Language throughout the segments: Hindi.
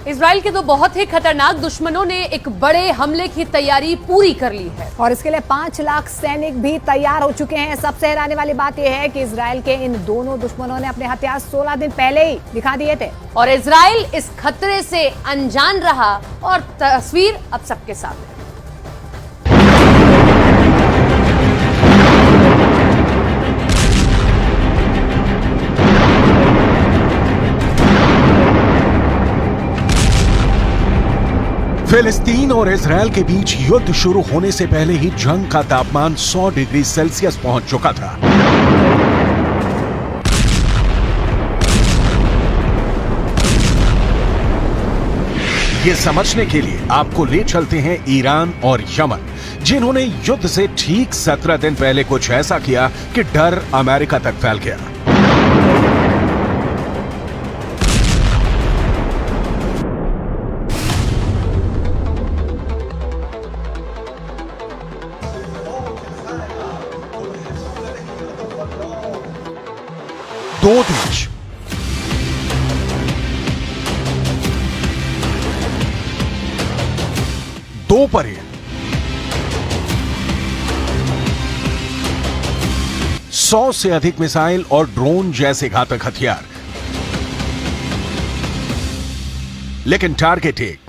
इजराइल के 2 बहुत ही खतरनाक दुश्मनों ने एक बड़े हमले की तैयारी पूरी कर ली है और इसके लिए 5 लाख सैनिक भी तैयार हो चुके हैं। सबसे हैरानी वाली बात यह है कि इजराइल के इन दोनों दुश्मनों ने अपने हथियार 16 दिन पहले ही दिखा दिए थे और इजराइल इस खतरे से अनजान रहा और तस्वीर अब सबके सामने। फिलिस्तीन और इजराइल के बीच युद्ध शुरू होने से पहले ही जंग का तापमान 100 डिग्री सेल्सियस पहुंच चुका था। ये समझने के लिए आपको ले चलते हैं ईरान और यमन, जिन्होंने युद्ध से ठीक 17 दिन पहले कुछ ऐसा किया कि डर अमेरिका तक फैल गया। दो देश, दो परेड, 100 से अधिक मिसाइल और ड्रोन जैसे घातक हथियार, लेकिन टारगेट एक,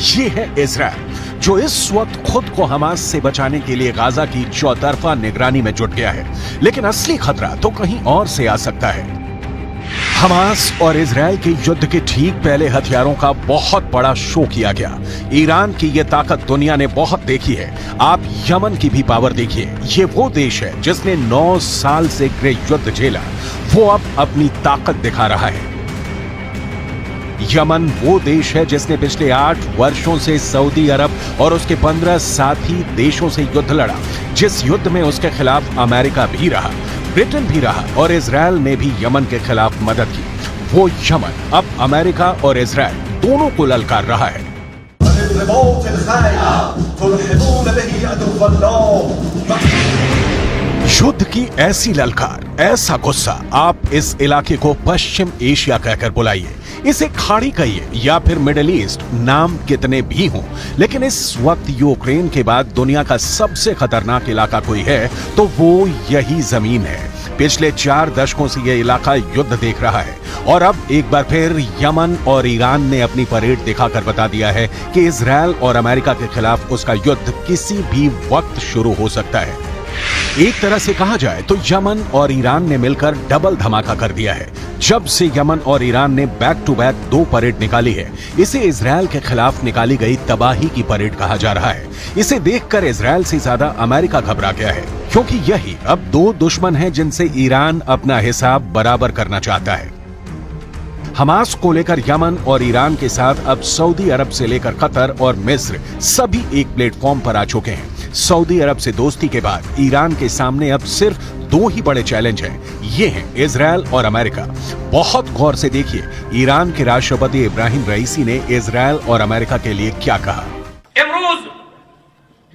ये है इजराइल, जो इस वक्त खुद को हमास से बचाने के लिए गाजा की चौतरफा निगरानी में जुट गया है। लेकिन असली खतरा तो कहीं और से आ सकता है। हमास और इजराइल के युद्ध के ठीक पहले हथियारों का बहुत बड़ा शो किया गया। ईरान की यह ताकत दुनिया ने बहुत देखी है। आप यमन की भी पावर देखिए। ये वो देश है जिसने 9 साल से गृह युद्ध झेला, वो अब अपनी ताकत दिखा रहा है। यमन वो देश है जिसने पिछले 8 वर्षों से सऊदी अरब और उसके 15 साथी देशों से युद्ध लड़ा, जिस युद्ध में उसके खिलाफ अमेरिका भी रहा, ब्रिटेन भी रहा और इजराइल ने भी यमन के खिलाफ मदद की। वो यमन अब अमेरिका और इजराइल दोनों को ललकार रहा है। युद्ध की ऐसी ललकार, ऐसा गुस्सा, आप इस इलाके को पश्चिम एशिया कहकर बुलाइए, इसे खाड़ी कहिए या फिर मिडिल ईस्ट, नाम कितने भी हों, लेकिन इस वक्त यूक्रेन के बाद दुनिया का सबसे खतरनाक इलाका कोई है तो वो यही जमीन है। पिछले 4 दशकों से यह इलाका युद्ध देख रहा है और अब एक बार फिर यमन और ईरान ने अपनी परेड दिखाकर बता दिया है कि इजराइल और अमेरिका के खिलाफ उसका युद्ध किसी भी वक्त शुरू हो सकता है। एक तरह से कहा जाए तो यमन और ईरान ने मिलकर डबल धमाका कर दिया है। जब से यमन और ईरान ने बैक टू बैक 2 परेड निकाली है, इसे इजराइल के खिलाफ निकाली गई तबाही की परेड कहा जा रहा है। इसे देखकर इजराइल से ज्यादा अमेरिका घबरा गया है, क्योंकि यही अब 2 दुश्मन हैं जिनसे ईरान अपना हिसाब बराबर करना चाहता है। हमास को लेकर यमन और ईरान के साथ अब सऊदी अरब से लेकर कतर और मिस्र सभी एक प्लेटफॉर्म पर आ चुके हैं। सऊदी अरब से दोस्ती के बाद ईरान के सामने अब सिर्फ 2 ही बड़े चैलेंज हैं। ये हैं इजराइल और अमेरिका। बहुत गौर से देखिए ईरान के राष्ट्रपति इब्राहिम रईसी ने इजराइल और अमेरिका के लिए क्या कहा। इमरूज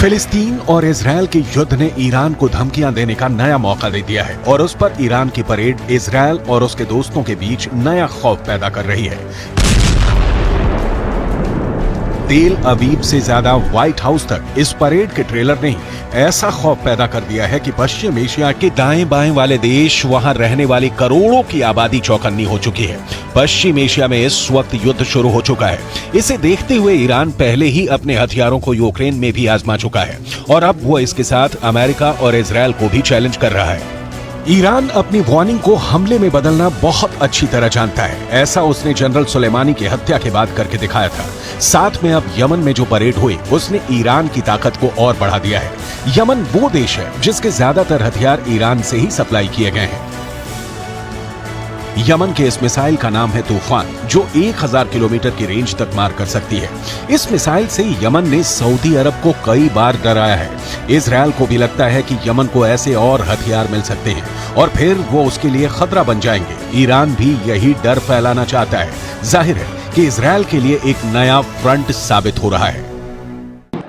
फिलिस्तीन और इजराइल के युद्ध ने ईरान को धमकियां देने का नया मौका दे दिया है और उस पर ईरान की परेड इजराइल और उसके दोस्तों के बीच नया खौफ पैदा कर रही है। तेल अवीव से ज्यादा व्हाइट हाउस तक इस परेड के ट्रेलर ने ऐसा खौफ पैदा कर दिया है कि पश्चिम एशिया के दाएं बाएं वाले देश, वहां रहने वाली करोड़ों की आबादी चौकन्नी हो चुकी है। पश्चिम एशिया में इस वक्त युद्ध शुरू हो चुका है। इसे देखते हुए ईरान पहले ही अपने हथियारों को यूक्रेन में भी आजमा चुका है और अब वो इसके साथ अमेरिका और इजराइल को भी चैलेंज कर रहा है। ईरान अपनी वार्निंग को हमले में बदलना बहुत अच्छी तरह जानता है। ऐसा उसने जनरल सुलेमानी की हत्या के बाद करके दिखाया था। साथ में अब यमन में जो परेड हुई उसने ईरान की ताकत को और बढ़ा दिया है। यमन वो देश है जिसके ज्यादातर हथियार ईरान से ही सप्लाई किए गए हैं। यमन के इस मिसाइल का नाम है तूफान, जो 1000 किलोमीटर की रेंज तक मार कर सकती है। इस मिसाइल से यमन ने सऊदी अरब को कई बार डराया है। इजरायल को भी लगता है कि यमन को ऐसे और हथियार मिल सकते हैं और फिर वो उसके लिए खतरा बन जाएंगे। ईरान भी यही डर फैलाना चाहता है। जाहिर है कि इजरायल के लिए एक नया फ्रंट साबित हो रहा है।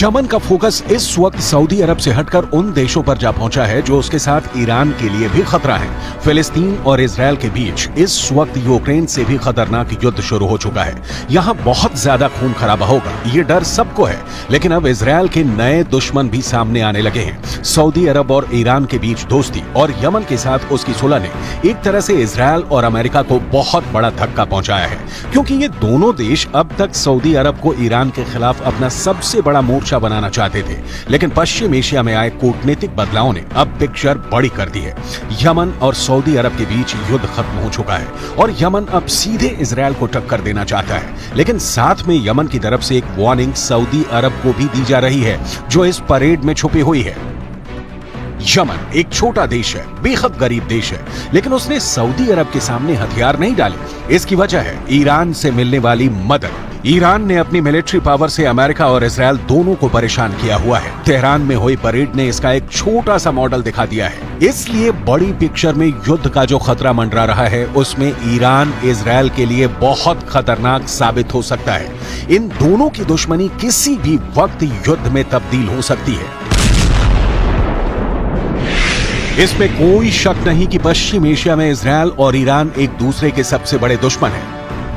यमन का फोकस इस वक्त सऊदी अरब से हटकर उन देशों पर जा पहुंचा है जो उसके साथ ईरान के लिए भी खतरा है। फिलिस्तीन और इजरायल के बीच इस वक्त यूक्रेन से भी खतरनाक युद्ध शुरू हो चुका है। यहाँ बहुत ज्यादा खून खराबा होगा, ये डर सबको है। लेकिन अब इजरायल के नए दुश्मन भी सामने आने लगे हैं। सऊदी अरब और ईरान के बीच दोस्ती और यमन के साथ उसकी सुलह ने एक तरह से इजरायल और अमेरिका को बहुत बड़ा धक्का पहुंचाया है, क्योंकि ये दोनों देश अब तक सऊदी अरब को ईरान के खिलाफ अपना सबसे बड़ा मोर्चा बनाना चाहते थे। लेकिन पश्चिम एशिया में आए कूटनीतिक बदलावों ने अब पिक्चर बड़ी कर दी है। यमन और सऊदी अरब के बीच युद्ध खत्म हो चुका है और यमन अब सीधे इजरायल को टक्कर देना चाहता है। लेकिन साथ में यमन की तरफ से एक वार्निंग सऊदी अरब को भी दी जा रही है, जो इस परेड में छुपी हुई है। यमन एक छोटा देश है, बेहद गरीब देश है, लेकिन उसने सऊदी अरब के सामने हथियार नहीं डाले। इसकी वजह है ईरान से मिलने वाली मदद। ईरान ने अपनी मिलिट्री पावर से अमेरिका और इजरायल दोनों को परेशान किया हुआ है। तेहरान में हुई परेड ने इसका एक छोटा सा मॉडल दिखा दिया है। इसलिए बड़ी पिक्चर में युद्ध का जो खतरा मंडरा रहा है, उसमें ईरान इजरायल के लिए बहुत खतरनाक साबित हो सकता है। इन दोनों की दुश्मनी किसी भी वक्त युद्ध में तब्दील हो सकती है। इसमें कोई शक नहीं कि पश्चिम एशिया में इजरायल और ईरान एक दूसरे के सबसे बड़े दुश्मन हैं।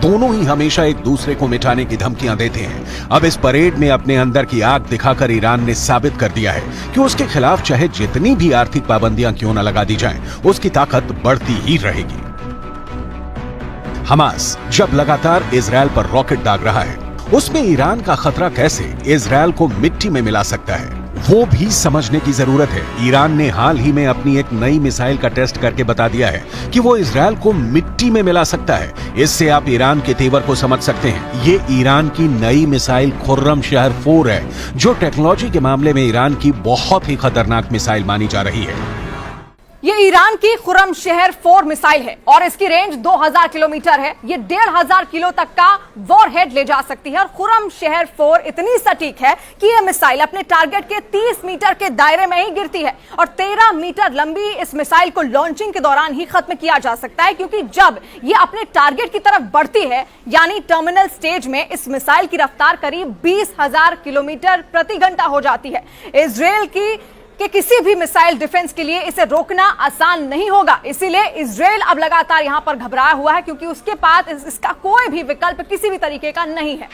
दोनों ही हमेशा एक दूसरे को मिटाने की धमकियां देते हैं। अब इस परेड में अपने अंदर की आग दिखाकर ईरान ने साबित कर दिया है कि उसके खिलाफ चाहे जितनी भी आर्थिक पाबंदियां क्यों न लगा दी जाएं, उसकी ताकत बढ़ती ही रहेगी। हमास जब लगातार इजरायल पर रॉकेट दाग रहा है, उसमें ईरान का खतरा कैसे इजरायल को मिट्टी में मिला सकता है, वो भी समझने की जरूरत है। ईरान ने हाल ही में अपनी एक नई मिसाइल का टेस्ट करके बता दिया है कि वो इजरायल को मिट्टी में मिला सकता है। इससे आप ईरान के तेवर को समझ सकते हैं। ये ईरान की नई मिसाइल खुर्रमशहर 4 है, जो टेक्नोलॉजी के मामले में ईरान की बहुत ही खतरनाक मिसाइल मानी जा रही है। ये ईरान की खुर्रमशहर 4 मिसाइल है और इसकी रेंज 2000 किलोमीटर है। ये 1500 किलो तक का वॉरहेड ले जा सकती है और खुर्रमशहर 4 इतनी सटीक है कि यह मिसाइल अपने टारगेट के 30 मीटर के दायरे में ही गिरती है और 13 मीटर लंबी इस मिसाइल को लॉन्चिंग के दौरान ही खत्म किया जा सकता है, क्योंकि जब ये अपने टारगेट की तरफ बढ़ती है, यानी टर्मिनल स्टेज में, इस मिसाइल की रफ्तार करीब 20,000 किलोमीटर प्रति घंटा हो जाती है। इजरायल के किसी भी मिसाइल डिफेंस के लिए इसे रोकना आसान नहीं होगा। इसीलिए इजरायल अब लगातार यहां पर घबराया हुआ है, क्योंकि उसके पास इसका कोई भी विकल्प किसी भी तरीके का नहीं है।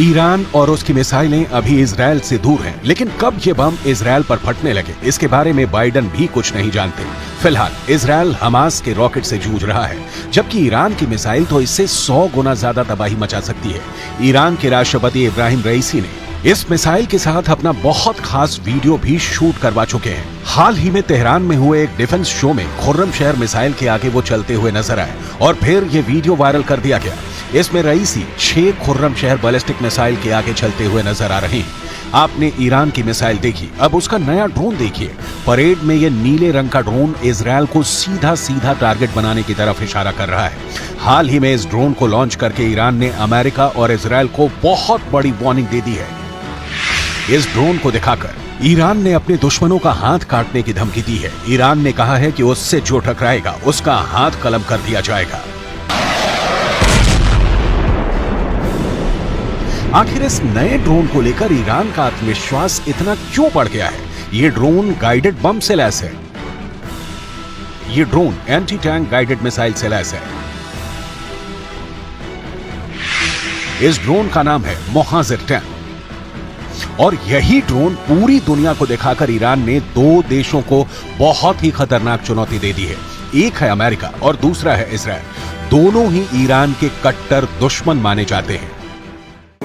ईरान और उसकी मिसाइलें अभी इजरायल से दूर हैं, लेकिन कब ये बम इजरायल पर फटने लगे, इसके बारे में बाइडन भी कुछ नहीं जानते। फिलहाल इजरायल हमास के रॉकेट से जूझ रहा है, जबकि ईरान की मिसाइल तो इससे 100 गुना ज्यादा तबाही मचा सकती है। ईरान के राष्ट्रपति इब्राहिम रईसी ने इस मिसाइल के साथ अपना बहुत खास वीडियो भी शूट करवा चुके हैं। हाल ही में तेहरान में हुए एक डिफेंस शो में खुर्रमशहर मिसाइल के आगे वो चलते हुए नजर आए और फिर ये वीडियो वायरल कर दिया गया। इसमें रईसी 6 खुर्रमशहर बैलिस्टिक मिसाइल के आगे चलते हुए नजर आ रहे हैं। आपने ईरान की मिसाइल देखी, अब उसका नया ड्रोन देखिए। परेड में ये नीले रंग का ड्रोन इजरायल को सीधा सीधा टारगेट बनाने की तरफ इशारा कर रहा है। हाल ही में इस ड्रोन को लॉन्च करके ईरान ने अमेरिका और इजरायल को बहुत बड़ी वार्निंग दे दी है। इस ड्रोन को दिखाकर ईरान ने अपने दुश्मनों का हाथ काटने की धमकी दी है। ईरान ने कहा है कि उससे जो टकराएगा उसका हाथ कलम कर दिया जाएगा। आखिर इस नए ड्रोन को लेकर ईरान का आत्मविश्वास इतना क्यों बढ़ गया है? ये ड्रोन गाइडेड बम से लैस है। ये drone anti tank guided missile से लैस है। इस ड्रोन का नाम है मोहाजिर 10 और यही ड्रोन पूरी दुनिया को दिखाकर ईरान ने 2 देशों को बहुत ही खतरनाक चुनौती दे दी है। एक है अमेरिका और दूसरा है इजरायल। दोनों ही ईरान के कट्टर दुश्मन माने जाते हैं।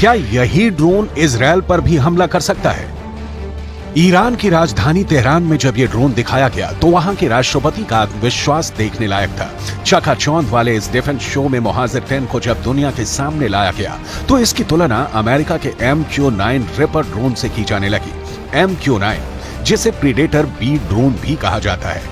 क्या यही ड्रोन इजरायल पर भी हमला कर सकता है? ईरान की राजधानी तेहरान में जब ये ड्रोन दिखाया गया तो वहां के राष्ट्रपति का आत्मविश्वास देखने लायक था। चकाचौंध वाले इस डिफेंस शो में मोहाजिर 10 को जब दुनिया के सामने लाया गया तो इसकी तुलना अमेरिका के MQ-9 रिपर ड्रोन से की जाने लगी। MQ-9 जिसे प्रीडेटर बी ड्रोन भी कहा जाता है।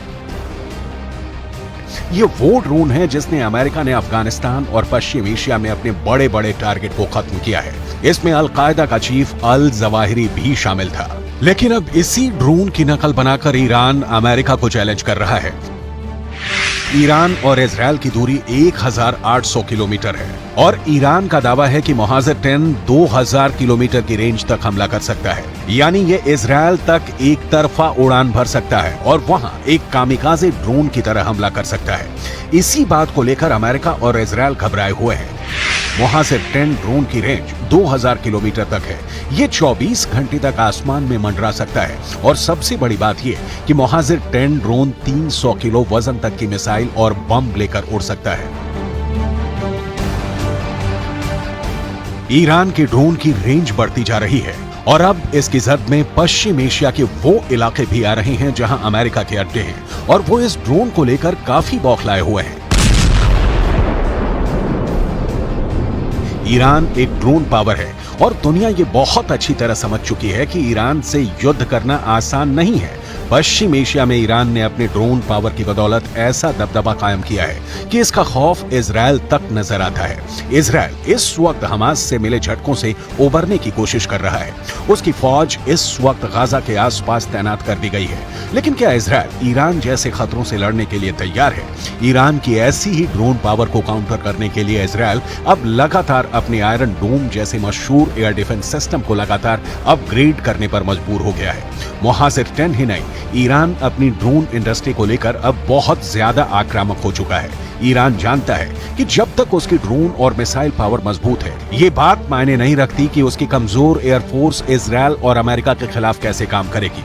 ये वो ड्रोन है जिसने अमेरिका ने अफगानिस्तान और पश्चिम एशिया में अपने बड़े बड़े टारगेट को खत्म किया है। इसमें अल-कायदा का चीफ अल जवाहिरी भी शामिल था। लेकिन अब इसी ड्रोन की नकल बनाकर ईरान अमेरिका को चैलेंज कर रहा है। ईरान और इजरायल की दूरी 1800 किलोमीटर है और ईरान का दावा है कि मोहाजिर 10 2000 किलोमीटर की रेंज तक हमला कर सकता है। यानी ये इजरायल तक एक तरफा उड़ान भर सकता है और वहां एक कामिकाज़े ड्रोन की तरह हमला कर सकता है। इसी बात को लेकर अमेरिका और इजरायल घबराए हुए हैं। मोहाजिर 10 ड्रोन की रेंज 2000 किलोमीटर तक है। ये 24 घंटे तक आसमान में मंडरा सकता है और सबसे बड़ी बात यह कि मोहाजिर 10 ड्रोन 300 किलो वजन तक की मिसाइल और बम लेकर उड़ सकता है। ईरान के ड्रोन की रेंज बढ़ती जा रही है और अब इसकी जद में पश्चिम एशिया के वो इलाके भी आ रहे हैं जहां अमेरिका के अड्डे हैं और वो इस ड्रोन को लेकर काफी बौखलाए हुए हैं। ईरान एक ड्रोन पावर है और दुनिया ये बहुत अच्छी तरह समझ चुकी है कि ईरान से युद्ध करना आसान नहीं है। पश्चिम एशिया में ईरान ने अपने ड्रोन पावर की बदौलत ऐसा दबदबा कायम किया है कि इसका खौफ इजरायल तक नजर आता है। इजरायल इस वक्त हमास से मिले झटकों से उबरने की कोशिश कर रहा है। उसकी फौज इस वक्त गाजा के आसपास तैनात कर दी गई है। लेकिन क्या इजरायल ईरान जैसे खतरों से लड़ने के लिए तैयार है? ईरान की ऐसी ही ड्रोन पावर को काउंटर करने के लिए इजरायल अब लगातार अपने आयरन डोम जैसे मशहूर एयर डिफेंस सिस्टम को लगातार अपग्रेड करने पर मजबूर हो गया है। मोहाजिर 10 ही नहीं, ईरान अपनी ड्रोन इंडस्ट्री को लेकर अब बहुत ज्यादा आक्रामक हो चुका है। ईरान जानता है कि जब तक उसकी ड्रोन और मिसाइल पावर मजबूत है, ये बात मायने नहीं रखती कि उसकी कमजोर एयरफोर्स इजरायल और अमेरिका के खिलाफ कैसे काम करेगी।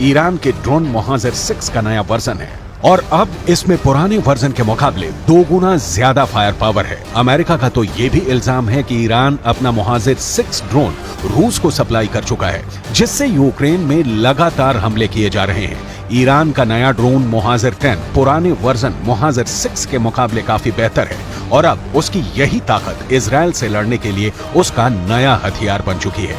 ईरान के ड्रोन मोहाजिर 6 का नया वर्जन है और अब इसमें पुराने वर्जन के मुकाबले 2 गुना ज्यादा फायर पावर है। अमेरिका का तो ये भी इल्जाम है कि ईरान अपना मोहाजिर 6 ड्रोन रूस को सप्लाई कर चुका है, जिससे यूक्रेन में लगातार हमले किए जा रहे हैं। ईरान का नया ड्रोन मोहाजिर 10 पुराने वर्जन मोहाजिर 6 के मुकाबले काफी बेहतर है और अब उसकी यही ताकत इजरायल से लड़ने के लिए उसका नया हथियार बन चुकी है।